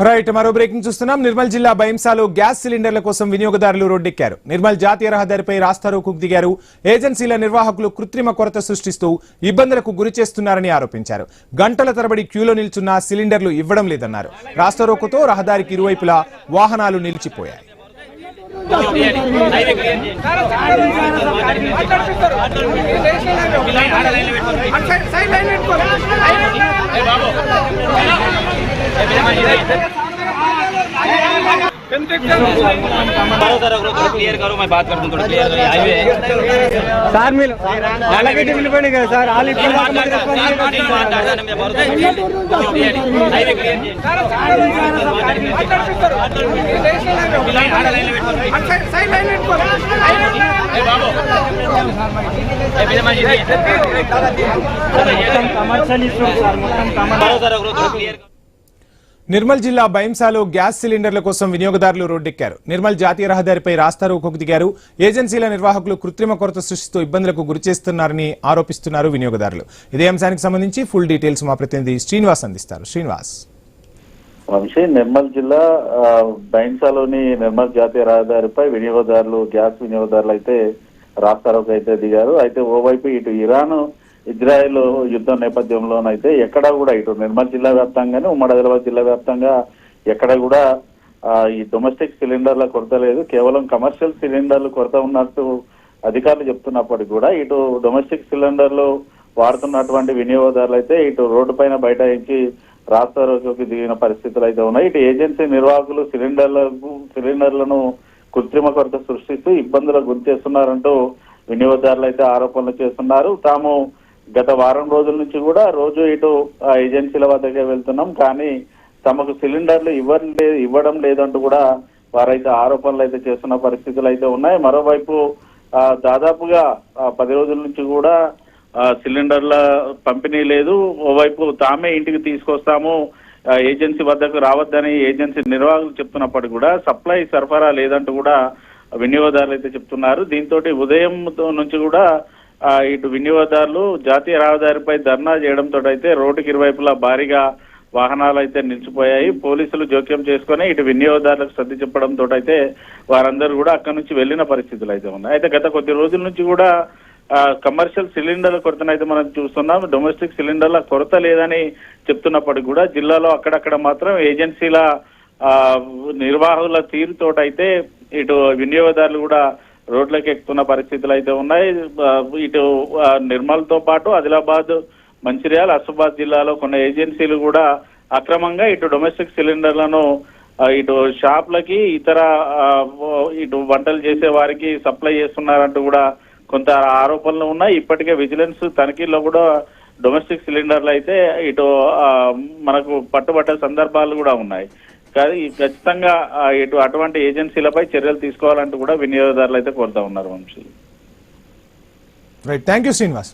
Right మరో breaking చూస్తున్నాం. నిర్మల్ జిల్లా బైంసాలో గ్యాస్ సిలిండర్ల కోసం వినియోగదారులు రోడ్డెక్కారు. నిర్మల్ జాతీయ రహదారిపై రాస్తారోకోకు దిగారు. ఏజెన్సీల నిర్వాహకులు కృత్రిమ కొరత సృష్టిస్తూ ఇబ్బందులకు గురి చేస్తున్నారని ఆరోపించారు. గంటల తరబడి క్యూలో నిల్చున్న సిలిండర్లు ఇవ్వడం లేదన్నారు. రాస్తారోకోతో రహదారికి ఇరువైపులా వాహనాలు నిలిచిపోయాయి. क्लियर करो, मैं बात करता हूँ थोड़ा क्लियर करो। हाईवे सर मिल అలాగే డివిల్ పడి కదా సార్ ఆల్ ఇప్పుడు highway clear commercial issue sir మొత్తం क्लियर నిర్మల్ జిల్లా బైంసాలో గ్యాస్ సిలిండర్ల కోసం వినియోగదారులు రోడ్డెక్కారు. నిర్మల్ జాతీయ రహదారిపై రాస్తారోకోకు దిగారు. ఏజెన్సీల నిర్వాహకులు కృత్రిమ కొరత సృష్టిస్తూ ఇబ్బందులకు గురి చేస్తున్నారని ఆరోపిస్తున్నారు వినియోగదారులు. ఇదే అంశానికి సంబంధించి ఫుల్ డీటెయిల్స్ మా ప్రతినిధి శ్రీనివాస్ అందిస్తారు. శ్రీనివాస్. నిర్మల్ జిల్లా బైంసాలోని నిర్మల్ జాతీయ రహదారిపై వినియోగదారులు గ్యాస్ వినియోగదారులు అయితే రాస్తారోకు అయితే దిగారు. అయితే ఓవైపు ఇటు ఇరాన్ ఇజ్రాయెల్ యుద్ధం నేపథ్యంలోనైతే ఎక్కడా కూడా ఇటు నిర్మల్ జిల్లా వ్యాప్తంగానే ఉమ్మడి ఆదిలాబాద్ జిల్లా వ్యాప్తంగా ఎక్కడ కూడా ఈ డొమెస్టిక్ సిలిండర్ల కొరత లేదు. కేవలం కమర్షియల్ సిలిండర్లు కొరత ఉన్నట్టు అధికారులు చెప్తున్నప్పటికీ కూడా ఇటు డొమెస్టిక్ సిలిండర్లు వాడుతున్నటువంటి వినియోగదారులు అయితే ఇటు రోడ్డు పైన బైఠాయించి రాస్తారోకోకి దిగిన పరిస్థితులు అయితే ఉన్నాయి. ఇటు ఏజెన్సీ నిర్వాహకులు సిలిండర్లను కృత్రిమ కొరత సృష్టిస్తూ ఇబ్బందులకు గురి చేస్తున్నారంటూ వినియోగదారులు అయితే ఆరోపణలు చేస్తున్నారు. తాము గత వారం రోజుల నుంచి కూడా రోజు ఇటు ఏజెన్సీల వద్దకే వెళ్తున్నాం, కానీ తమకు సిలిండర్లు ఇవ్వడం లేదంటూ కూడా వారైతే ఆరోపణలు అయితే చేస్తున్న పరిస్థితులు అయితే ఉన్నాయి. మరోవైపు దాదాపుగా 10 రోజుల నుంచి కూడా సిలిండర్ల పంపిణీ లేదు. ఓవైపు తామే ఇంటికి తీసుకొస్తాము, ఏజెన్సీ వద్దకు రావద్దని ఏజెన్సీ నిర్వాహకులు చెప్తున్నప్పటికీ కూడా సప్లై సరఫరా లేదంటూ కూడా వినియోగదారులు అయితే చెప్తున్నారు. దీంతో ఉదయం నుంచి కూడా ఇటు వినియోగదారులు జాతీయ రహదారిపై ధర్నా చేయడంతో అయితే రోడ్డుకి ఇరువైపులా భారీగా వాహనాలు అయితే నిలిచిపోయాయి. పోలీసులు జోక్యం చేసుకుని ఇటు వినియోగదారులకు సర్ది చెప్పడంతో అయితే వారందరూ కూడా అక్కడి నుంచి వెళ్లిన పరిస్థితులు అయితే ఉన్నాయి. అయితే గత కొద్ది రోజుల నుంచి కూడా కమర్షియల్ సిలిండర్ల కొరతనైతే మనం చూస్తున్నాం. డొమెస్టిక్ సిలిండర్ల కొరత లేదని చెప్తున్నప్పటికీ కూడా జిల్లాలో అక్కడక్కడ మాత్రం ఏజెన్సీల నిర్వాహకుల తీరుతోటైతే ఇటు వినియోగదారులు కూడా రోడ్లకు ఎక్కుతున్న పరిస్థితులు అయితే ఉన్నాయి. ఇటు నిర్మల్ తో పాటు ఆదిలాబాద్, మంచిర్యాల, ఆసిఫాబాద్ జిల్లాలో కొన్ని ఏజెన్సీలు కూడా అక్రమంగా ఇటు డొమెస్టిక్ సిలిండర్లను ఇటు షాప్లకి ఇతర ఇటు వంటలు చేసే వారికి సప్లై చేస్తున్నారంటూ కూడా కొంత ఆరోపణలు ఉన్నాయి. ఇప్పటికే విజిలెన్స్ తనిఖీల్లో కూడా డొమెస్టిక్ సిలిండర్లు అయితే ఇటు మనకు పట్టుబట్టే సందర్భాలు కూడా ఉన్నాయి. కానీ ఖచ్చితంగా ఇటు అటువంటి ఏజెన్సీలపై చర్యలు తీసుకోవాలంటూ కూడా వినియోగదారులు అయితే కోరుతా ఉన్నారు. Vamshi. Right, thank you Srinivas.